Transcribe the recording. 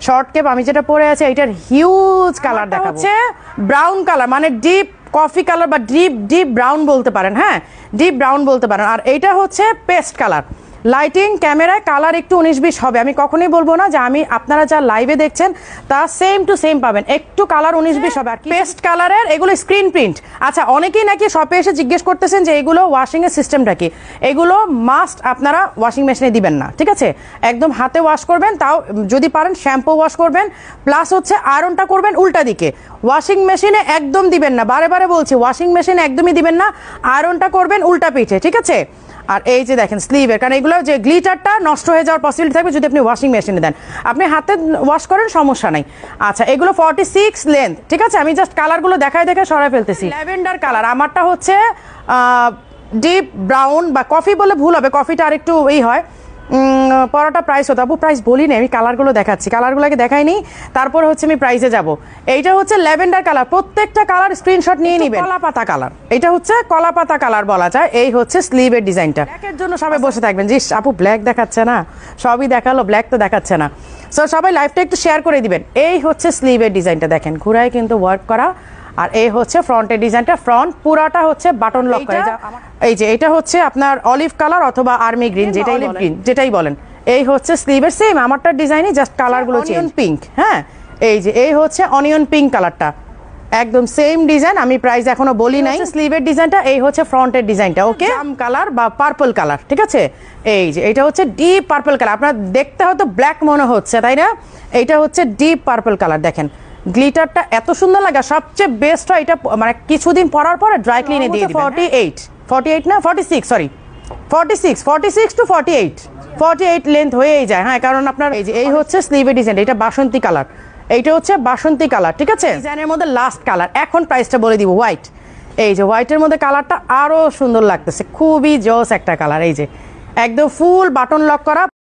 Short Cape আমি যেটা পরে আছে এটার হিউজ কালার দেখা হচ্ছে ব্রাউন কালার, মানে ডিপ কফি কালার বা ডিপ ব্রাউন বলতে পারেন। হ্যাঁ, ডিপ ব্রাউন বলতে পারেন। আর এইটা হচ্ছে পেস্ট কালার। লাইটিং ক্যামেরায় কালার একটু 19-20 হবে, আমি কখনোই বলবো না যে আমি আপনারা যা লাইভে দেখছেন তা সেম টু সেম পাবেন, একটু কালার 19-20 হবে। আর পেস্ট কালারের এগুলো স্ক্রিন প্রিন্ট। আচ্ছা, অনেকেই নাকি শপে এসে জিজ্ঞেস করতেছেন যে এগুলো ওয়াশিং এর সিস্টেমটা কি। এগুলো মাস্ট আপনারা ওয়াশিং মেশিনে দিবেন না, ঠিক আছে? একদম হাতে ওয়াশ করবেন, তাও যদি পারেন শ্যাম্পু ওয়াশ করবেন, প্লাস হচ্ছে আয়রনটা করবেন উল্টা দিকে। ওয়াশিং মেশিনে একদম দিবেন না, বারে বারে বলছি, ওয়াশিং মেশিনে একদমই দিবেন না, আয়রনটা করবেন উল্টা পিঠে, ঠিক আছে? আর এই যে দেখেন স্লিভের, কারণ এগুলো যে গ্লিটারটা নষ্ট হয়ে যাওয়ার পসিবিলিটি থাকবে যদি আপনি ওয়াশিং মেশিনে দেন। আপনি হাতে ওয়াশ করেন, সমস্যা নাই। আচ্ছা, এগুলো 46 লেন্থ, ঠিক আছে? আমি জাস্ট কালারগুলো দেখায় সরাই ফেলতেছি। ল্যাভেন্ডার কালার, আমারটা হচ্ছে ডিপ ব্রাউন বা কফি বলে ভুল হবে, কফিটা আরেকটু এই হয়। পরাটা প্রাইস হতো, আপু প্রাইস বলি না, আমি কালারগুলো দেখাচ্ছি, কালারগুলোকে দেখাইনি, তারপরে হচ্ছে আমি প্রাইসে যাব। এইটা হচ্ছে ল্যাভেন্ডার কালার, প্রত্যেকটা কালার স্ক্রিনশট নিয়ে নিবেন। কলাপাতা কালার, এটা হচ্ছে কলাপাতা কালার বলা যায়। এই হচ্ছে স্লিভের ডিজাইনটা। ব্ল্যাকের জন্য সবাই বসে থাকবেন, জি আপু ব্ল্যাক দেখাচ্ছে না, সবই দেখালো, ব্ল্যাক তো দেখাচ্ছে না। সো সবাই লাইভটা একটু শেয়ার করে দিবেন। এই হচ্ছে স্লিভের ডিজাইনটা, দেখেন ঘুরায় কিন্তু ওয়ার্ক করা। আর এই হচ্ছে ফ্রন্টের ডিজাইনটা, ফ্রন্ট পুরাটা হচ্ছে বাটন লক করে। এই যে এটা হচ্ছে আপনার অলিভ কালার অথবা আর্মি গ্রিন, যেটাই বলেন। এই হচ্ছে স্লিভের সেম আমারটার ডিজাইনই, জাস্ট কালারগুলো চেঞ্জ। পিঙ্ক, হ্যাঁ, এই যে এই হচ্ছে অনিয়ন পিঙ্ক কালারটা, একদম সেম ডিজাইন। আমি প্রাইস এখনো বলি নাই। স্লিভের ডিজাইনটা, এই হচ্ছে ফ্রন্টের ডিজাইনটা, ওকে? জাম কালার বা পার্পল কালার, ঠিক আছে? এই যে এটা হচ্ছে ডিপ পার্পল কালার, আপনার দেখতে হয়তো ব্ল্যাক মনে হচ্ছে, তাই না? এইটা হচ্ছে ডিপ পার্পল কালার। দেখেন গ্লিটারটা এত সুন্দর লাগে, সবচেয়ে বেস্ট হয় এটা, মানে কিছুদিন পরার পরে ড্রাই ক্লিনে দিয়ে দিবেন। 48 না 46, সরি 46 টু 48 লেন্থ হয়েই যায়। হ্যাঁ, কারণ আপনার এই যে এই হচ্ছে স্লিভের ডিজাইন, এটা বাসন্তী কালার, এইটা হচ্ছে বাসন্তী কালার, ঠিক আছে? ডিজাইনের মধ্যে লাস্ট কালার, এখন প্রাইসটা বলে দিব। হোয়াইট, এই যে হোয়াইটের মধ্যে কালারটা আরো সুন্দর লাগতেছে, খুবই জোস একটা কালার। এই যে একদম ফুল বাটন লক করা।